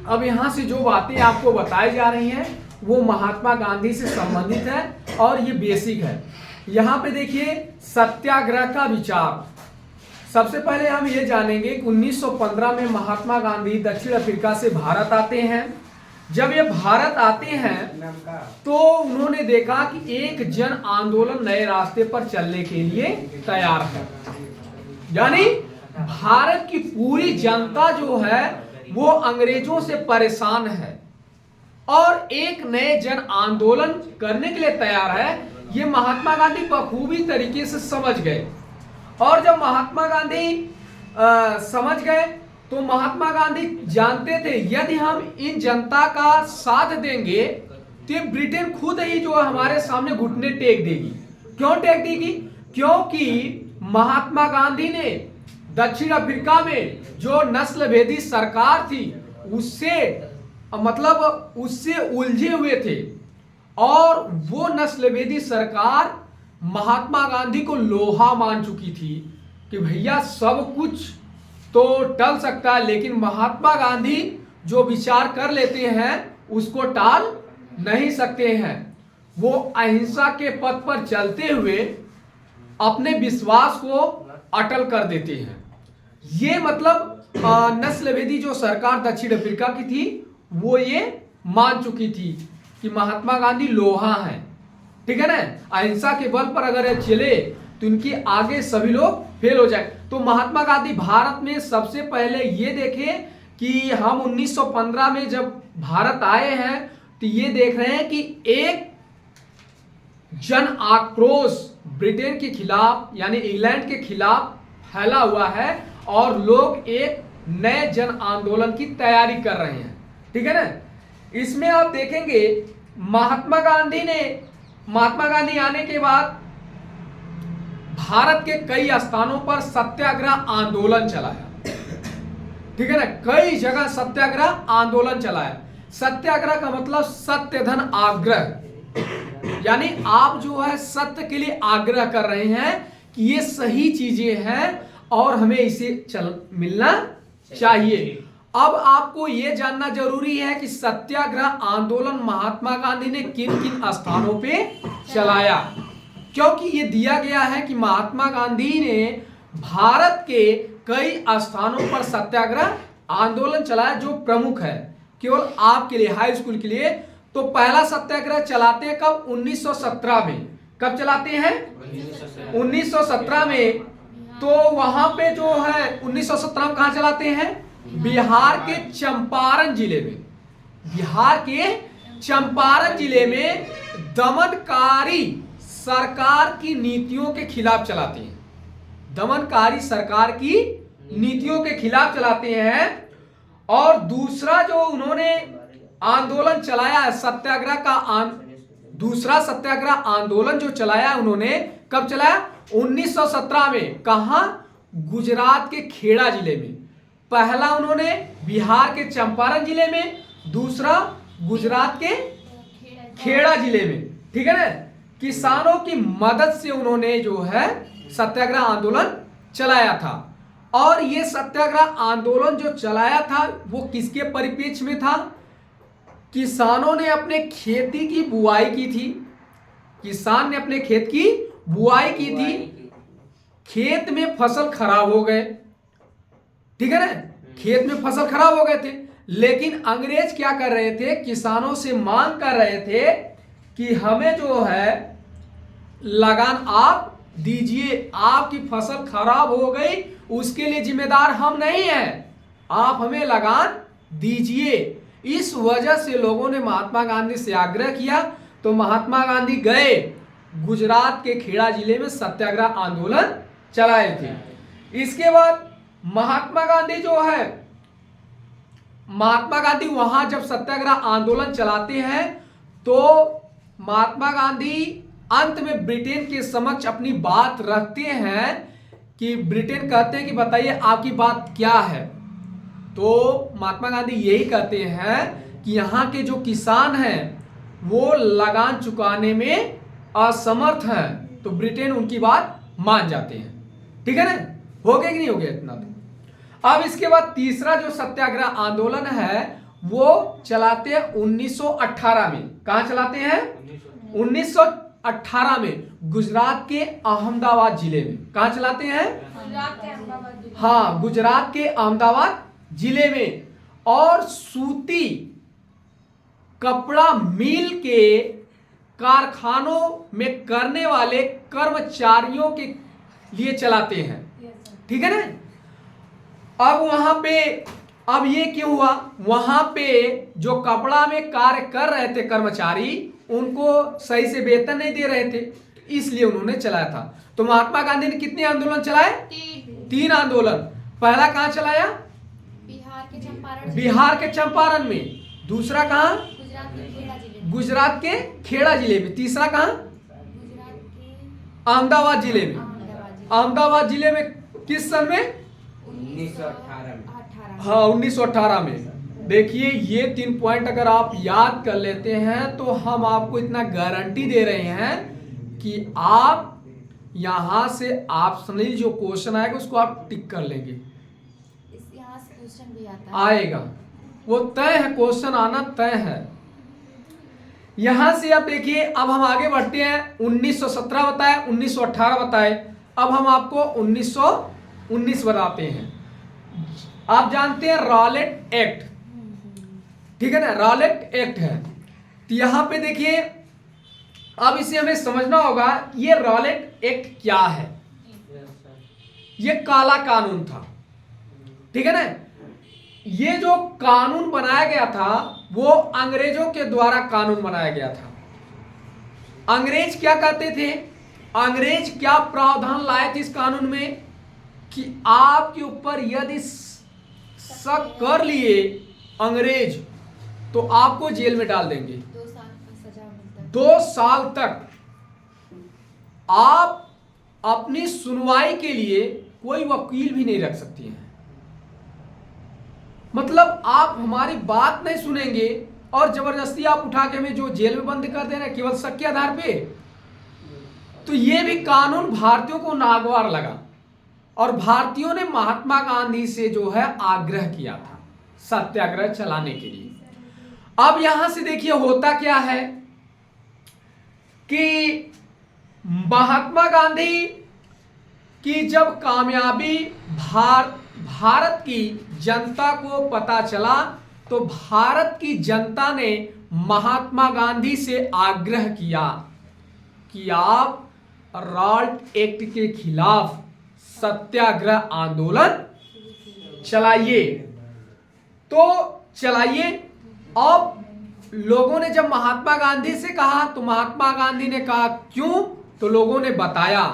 अब यहाँ से जो बातें आपको बताई जा रही हैं वो महात्मा गांधी से संबंधित है और ये बेसिक है। यहाँ पे देखिए सत्याग्रह का विचार। सबसे पहले हम ये जानेंगे कि 1915 में महात्मा गांधी दक्षिण अफ्रीका से भारत आते हैं। जब ये भारत आते हैं तो उन्होंने देखा कि एक जन आंदोलन नए रास्ते पर चलने के लिए तैयार है, यानी भारत की पूरी जनता जो है वो अंग्रेजों से परेशान है और एक नए जन आंदोलन करने के लिए तैयार है। ये महात्मा गांधी बखूबी तरीके से समझ गए और जब महात्मा गांधी समझ गए तो महात्मा गांधी जानते थे यदि हम इन जनता का साथ देंगे तो ब्रिटेन खुद ही जो हमारे सामने घुटने टेक देगी। क्यों टेक देगी? क्योंकि महात्मा गांधी ने दक्षिण अफ्रीका में जो नस्लभेदी सरकार थी उससे उलझे हुए थे और वो नस्लभेदी सरकार महात्मा गांधी को लोहा मान चुकी थी कि भैया सब कुछ तो टल सकता है लेकिन महात्मा गांधी जो विचार कर लेते हैं उसको टाल नहीं सकते हैं। वो अहिंसा के पथ पर चलते हुए अपने विश्वास को अटल कर देते हैं। ये मतलब नस्लभेदी जो सरकार दक्षिण अफ्रीका की थी वो ये मान चुकी थी कि महात्मा गांधी लोहा है, ठीक है ना। अहिंसा के बल पर अगर चले तो इनके आगे सभी लोग फेल हो जाए। तो महात्मा गांधी भारत में सबसे पहले ये देखे कि हम 1915 में जब भारत आए हैं तो ये देख रहे हैं कि एक जन आक्रोश ब्रिटेन के खिलाफ यानी इंग्लैंड के खिलाफ फैला हुआ है और लोग एक नए जन आंदोलन की तैयारी कर रहे हैं, ठीक है ना। इसमें आप देखेंगे महात्मा गांधी आने के बाद भारत के कई स्थानों पर सत्याग्रह आंदोलन चलाया, ठीक है ना। कई जगह सत्याग्रह आंदोलन चलाया। सत्याग्रह का मतलब सत्य धन आग्रह, यानी आप जो है सत्य के लिए आग्रह कर रहे हैं कि ये सही चीजें हैं और हमें इसे मिलना चाहिए। अब आपको यह जानना जरूरी है कि सत्याग्रह आंदोलन महात्मा गांधी ने किन किन स्थानों पे चलाया, क्योंकि ये दिया गया है कि महात्मा गांधी ने भारत के कई स्थानों पर सत्याग्रह आंदोलन चलाया जो प्रमुख है। केवल आपके लिए हाई स्कूल के लिए तो पहला सत्याग्रह चलाते हैं कब? 1917 में। कब चलाते हैं? 1917 में। तो वहां पे जो है 1917 में कहां चलाते हैं? बिहार के चंपारण जिले में। बिहार के चंपारण जिले में दमनकारी सरकार की नीतियों के खिलाफ चलाते हैं। दमनकारी सरकार की नीतियों के खिलाफ चलाते हैं। और दूसरा जो उन्होंने आंदोलन चलाया सत्याग्रह का दूसरा सत्याग्रह आंदोलन जो चलाया उन्होंने कब चलाया? 1917 में। कहां? गुजरात के खेड़ा जिले में। पहला उन्होंने बिहार के चंपारण जिले में, दूसरा गुजरात के खेड़ा जिले में, ठीक है ना। किसानों की मदद से उन्होंने जो है सत्याग्रह आंदोलन चलाया था। और ये सत्याग्रह आंदोलन जो चलाया था वो किसके परिप्रेक्ष्य में था? किसानों ने अपने खेती की बुआई की थी। किसान ने अपने खेत की बुआई की थी, खेत में फसल खराब हो गए, ठीक है ना। खेत में फसल खराब हो गए थे, लेकिन अंग्रेज क्या कर रहे थे? किसानों से मांग कर रहे थे कि हमें जो है लगान आप दीजिए, आपकी फसल खराब हो गई उसके लिए जिम्मेदार हम नहीं हैं, आप हमें लगान दीजिए। इस वजह से लोगों ने महात्मा गांधी से आग्रह किया तो महात्मा गांधी गए गुजरात के खेड़ा जिले में सत्याग्रह आंदोलन चलाए थे। इसके बाद महात्मा गांधी वहां जब सत्याग्रह आंदोलन चलाते हैं तो महात्मा गांधी अंत में ब्रिटेन के समक्ष अपनी बात रखते हैं कि ब्रिटेन कहते हैं कि बताइए आपकी बात क्या है। तो महात्मा गांधी यही कहते हैं कि यहाँ के जो किसान हैं वो लगान चुकाने में असमर्थ हैं, तो ब्रिटेन उनकी बात मान जाते हैं, ठीक है ना। हो गया कि नहीं हो गया इतना? तो अब इसके बाद तीसरा जो सत्याग्रह आंदोलन है वो चलाते हैं 1918 में। कहां चलाते हैं? 1918 में गुजरात के अहमदाबाद जिले में। कहां चलाते हैं? हाँ, गुजरात के अहमदाबाद जिले में। और सूती कपड़ा मिल के कारखानों में करने वाले कर्मचारियों के लिए चलाते हैं। ठीक है ना। अब वहां पे अब ये क्यों हुआ? वहां पे जो कपड़ा में कार्य कर रहे थे कर्मचारी, उनको सही से वेतन नहीं दे रहे थे, इसलिए उन्होंने चलाया था। तो महात्मा गांधी ने कितने आंदोलन चलाए? 3 आंदोलन। पहला कहां चलाया? बिहार के चंपारण में। दूसरा कहां? गुजरात के खेड़ा जिले में। तीसरा कहां? अहमदाबाद जिले में। अहमदाबाद जिले में किस सन में? 1918। हाँ, 1918 में। देखिए, ये 3 पॉइंट अगर आप याद कर लेते हैं तो हम आपको इतना गारंटी दे रहे हैं कि आप यहां से ऑप्शनल जो क्वेश्चन आएगा उसको आप टिक कर लेंगे। यहाँ से क्वेश्चन भी आता है। आएगा, वो तय है, क्वेश्चन आना तय है। यहां से आप देखिए, अब हम आगे बढ़ते हैं। 1917 बताए, 1918 बताए, अब हम आपको 1919 बताते हैं। आप जानते हैं रॉलेट एक्ट, ठीक है ना, रॉलेट एक्ट है। तो यहां पे देखिए, अब इसे हमें समझना होगा ये रॉलेट एक्ट क्या है। ये काला कानून था, ठीक है ना। ये जो कानून बनाया गया था वो अंग्रेजों के द्वारा कानून बनाया गया था। अंग्रेज क्या कहते थे? अंग्रेज क्या प्रावधान लाए थे इस कानून में कि आपके ऊपर यदि शक कर लिए अंग्रेज तो आपको जेल में डाल देंगे। 2 साल का सजा मिलता है। 2 साल तक आप अपनी सुनवाई के लिए कोई वकील भी नहीं रख सकती हैं। मतलब आप हमारी बात नहीं सुनेंगे और जबरदस्ती आप उठा के हमें जो जेल में बंद कर दे रहे हैं केवल शक के आधार पे। तो ये भी कानून भारतीयों को नागवार लगा और भारतीयों ने महात्मा गांधी से जो है आग्रह किया था सत्याग्रह चलाने के लिए। अब यहां से देखिए होता क्या है कि महात्मा गांधी की जब कामयाबी भारत की जनता को पता चला तो भारत की जनता ने महात्मा गांधी से आग्रह किया कि आप रॉल्ट एक्ट के खिलाफ सत्याग्रह आंदोलन चलाइए। तो चलाइए। अब लोगों ने जब महात्मा गांधी से कहा तो महात्मा गांधी ने कहा क्यों? तो लोगों ने बताया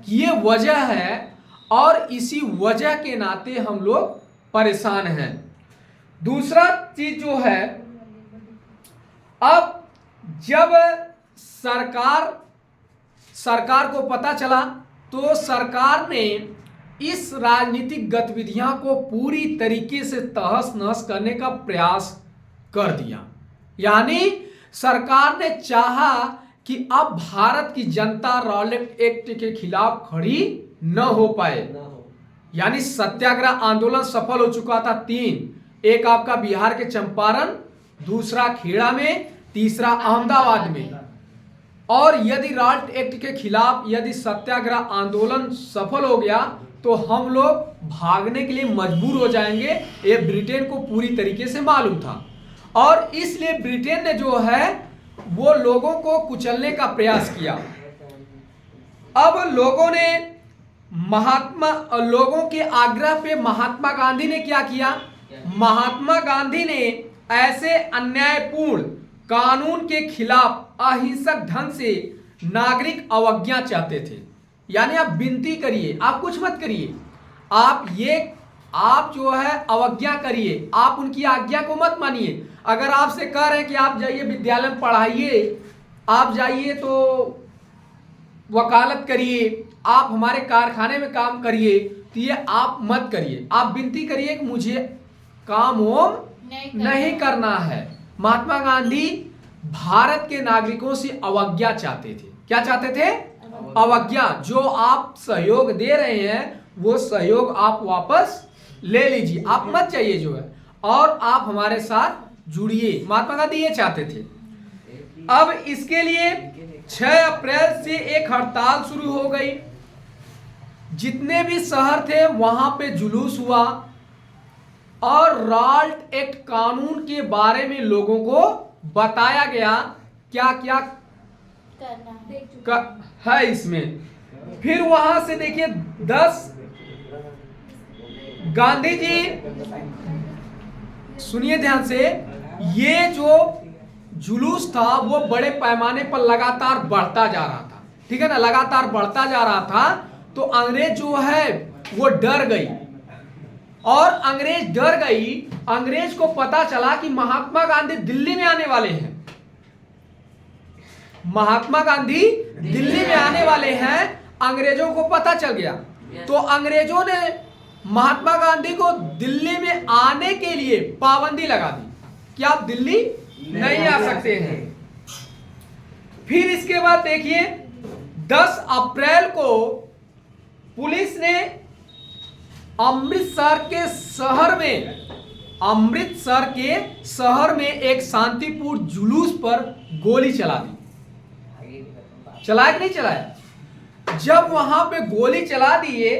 कि ये वजह है और इसी वजह के नाते हम लोग परेशान हैं। दूसरा चीज जो है, अब जब सरकार को पता चला तो सरकार ने इस राजनीतिक गतिविधियां को पूरी तरीके से तहस नहस करने का प्रयास कर दिया। यानी सरकार ने चाहा कि अब भारत की जनता रॉलेट एक्ट के खिलाफ खड़ी न हो पाए। यानी सत्याग्रह आंदोलन सफल हो चुका था 3, एक आपका बिहार के चंपारण, दूसरा खेड़ा में, तीसरा अहमदाबाद में। और यदि रॉल्ट एक्ट के खिलाफ यदि सत्याग्रह आंदोलन सफल हो गया तो हम लोग भागने के लिए मजबूर हो जाएंगे। ये ब्रिटेन को पूरी तरीके से मालूम था और इसलिए ब्रिटेन ने जो है वो लोगों को कुचलने का प्रयास किया। अब लोगों के आग्रह पे महात्मा गांधी ने क्या किया? महात्मा गांधी ने ऐसे अन्यायपूर्ण कानून के खिलाफ अहिंसक ढंग से नागरिक अवज्ञा चाहते थे। यानी आप विनती करिए, आप कुछ मत करिए, आप जो है अवज्ञा करिए, आप उनकी आज्ञा को मत मानिए। अगर आपसे कह रहे हैं कि आप जाइए विद्यालय में पढ़ाइए, आप जाइए तो वकालत करिए, आप हमारे कारखाने में काम करिए, तो ये आप मत करिए। आप विनती करिए कि मुझे काम नहीं करना है। महात्मा गांधी भारत के नागरिकों से अवज्ञा चाहते थे। क्या चाहते थे? अवज्ञा। जो आप सहयोग दे रहे हैं वो सहयोग आप वापस ले लीजिए, आप मत चाहिए जो है। और आप हमारे साथ जुड़िए। महात्मा गांधी ये चाहते थे। अब इसके लिए 6 अप्रैल से एक हड़ताल शुरू हो गई। जितने भी शहर थे वहां पे जुलूस हुआ और रॉल्ट एक्ट कानून के बारे में लोगों को बताया गया क्या क्या करना है इसमें। फिर वहां से देखिए 10 गांधी जी, सुनिए ध्यान से, ये जो जुलूस था वो बड़े पैमाने पर लगातार बढ़ता जा रहा था, ठीक है ना, लगातार बढ़ता जा रहा था। तो अंग्रेज जो है वो डर गई, और अंग्रेज डर गई। अंग्रेज को पता चला कि महात्मा गांधी दिल्ली में आने वाले हैं, महात्मा गांधी दिल्ली में आने वाले हैं, अंग्रेजों को पता चल गया। तो अंग्रेजों ने महात्मा गांधी को दिल्ली में आने के लिए पाबंदी लगा दी कि आप दिल्ली नहीं आ सकते हैं। फिर इसके बाद देखिए 10 अप्रैल को पुलिस ने अमृतसर के शहर में एक शांतिपूर्ण जुलूस पर गोली चला दी। चलाया कि नहीं चलाया? जब वहां पे गोली चला दिए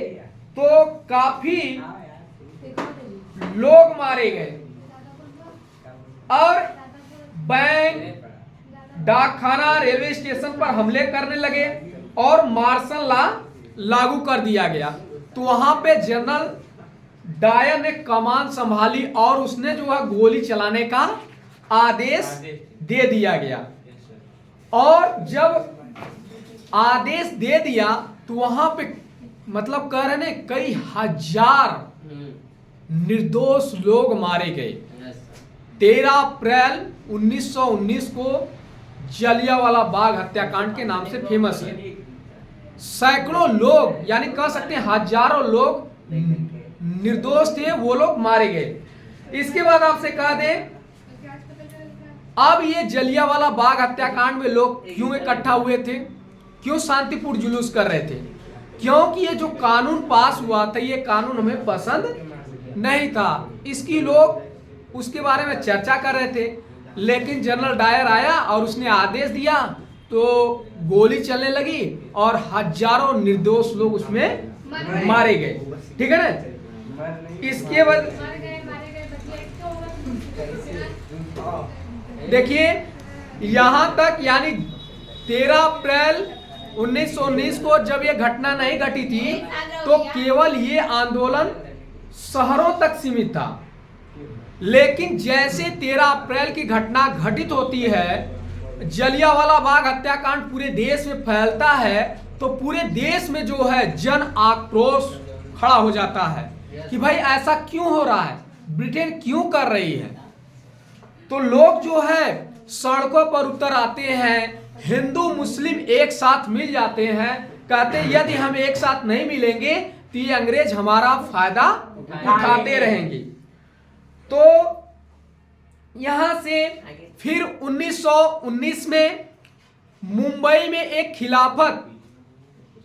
तो काफी लोग मारे गए और बैंक, डाकखाना, रेलवे स्टेशन पर हमले करने लगे और मार्शल लॉ लागू कर दिया गया। तो वहां पे जनरल डायर ने कमान संभाली और उसने जो है गोली चलाने का आदेश दे दिया गया। और जब आदेश दे दिया तो वहां पे मतलब कह रहे ने कई हजार निर्दोष लोग मारे गए। 13 अप्रैल 1919 को जलियांवाला बाग हत्याकांड के नाम से फेमस है। सैकड़ों लोग, यानी कह सकते हैं हजारों लोग निर्दोष थे, वो लोग मारे गए। इसके बाद आपसे कह दें, अब ये जलियांवाला बाग हत्याकांड में लोग क्यों इकट्ठा हुए थे, क्यों शांतिपूर्ण जुलूस कर रहे थे? क्योंकि ये जो कानून पास हुआ था ये कानून हमें पसंद नहीं था। इसकी लोग उसके बारे में चर्चा कर रहे थे, लेकिन जनरल डायर आया और उसने आदेश दिया तो गोली चलने लगी और हजारों निर्दोष लोग उसमें मारे गए, ठीक है ना। इसके बाद देखिए यहां तक, यानी 13 अप्रैल 1919 को जब ये घटना नहीं घटी थी तो केवल ये आंदोलन शहरों तक सीमित था। लेकिन जैसे 13 अप्रैल की घटना घटित होती है, जलियांवाला बाग हत्याकांड पूरे देश में फैलता है, तो पूरे देश में जो है जन आक्रोश खड़ा हो जाता है कि भाई ऐसा क्यों हो रहा है, ब्रिटेन क्यों कर रही है। तो लोग जो है सड़कों पर उतर आते हैं, हिंदू मुस्लिम एक साथ मिल जाते हैं, कहते हैं यदि हम एक साथ नहीं मिलेंगे तो ये अंग्रेज हमारा फायदा उठाते रहेंगे। तो यहां से फिर 1919 में मुंबई में एक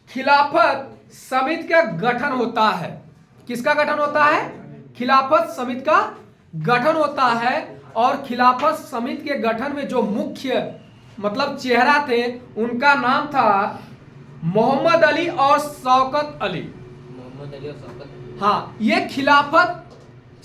खिलाफत समिति का गठन होता है। किसका गठन होता है? खिलाफत समिति का गठन होता है। और खिलाफत समिति के गठन में जो मुख्य मतलब चेहरा थे उनका नाम था मोहम्मद अली और शौकत अली। हाँ, ये खिलाफत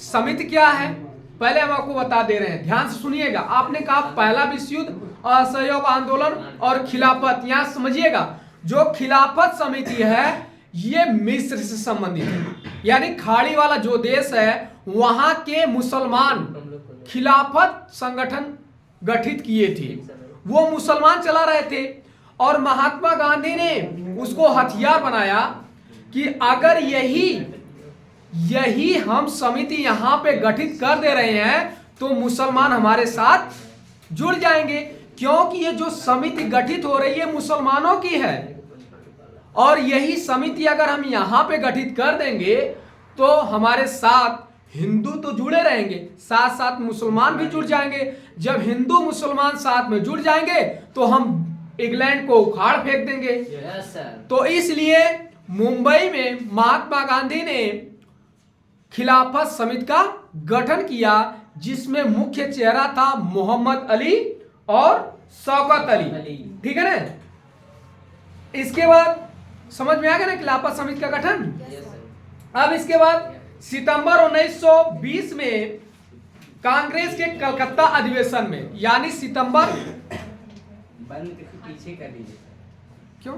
समिति क्या है पहले हम आपको बता दे रहे हैं, ध्यान से सुनिएगा। आपने कहा पहला विश्व युद्ध, असहयोग आंदोलन और खिलाफत, यहां समझिएगा। जो खिलाफत समिति है ये मिस्र से संबंधित है, यानी खाड़ी वाला जो देश है वहां के मुसलमान खिलाफत संगठन गठित किए थे। वो मुसलमान चला रहे थे और महात्मा गांधी ने उसको हथियार बनाया कि अगर यही हम समिति यहां पे गठित कर दे रहे हैं तो मुसलमान हमारे साथ जुड़ जाएंगे, क्योंकि ये जो समिति गठित हो रही है मुसलमानों की है। और यही समिति अगर हम यहां पे गठित कर देंगे तो हमारे साथ हिंदू तो जुड़े रहेंगे, साथ साथ मुसलमान भी जुड़ जाएंगे। जब हिंदू मुसलमान साथ में जुड़ जाएंगे तो हम इंग्लैंड को उखाड़ फेंक देंगे। तो इसलिए मुंबई में महात्मा गांधी ने खिलाफत समिति का गठन किया जिसमें मुख्य चेहरा था मोहम्मद अली और शौकत अली। ठीक है ना? इसके बाद समझ में आ गया ना खिलाफत समिति का गठन। अब इसके बाद सितंबर 1920 में कांग्रेस के कलकत्ता अधिवेशन में, यानी सितंबर बंद पीछे कर दीजिए। क्यों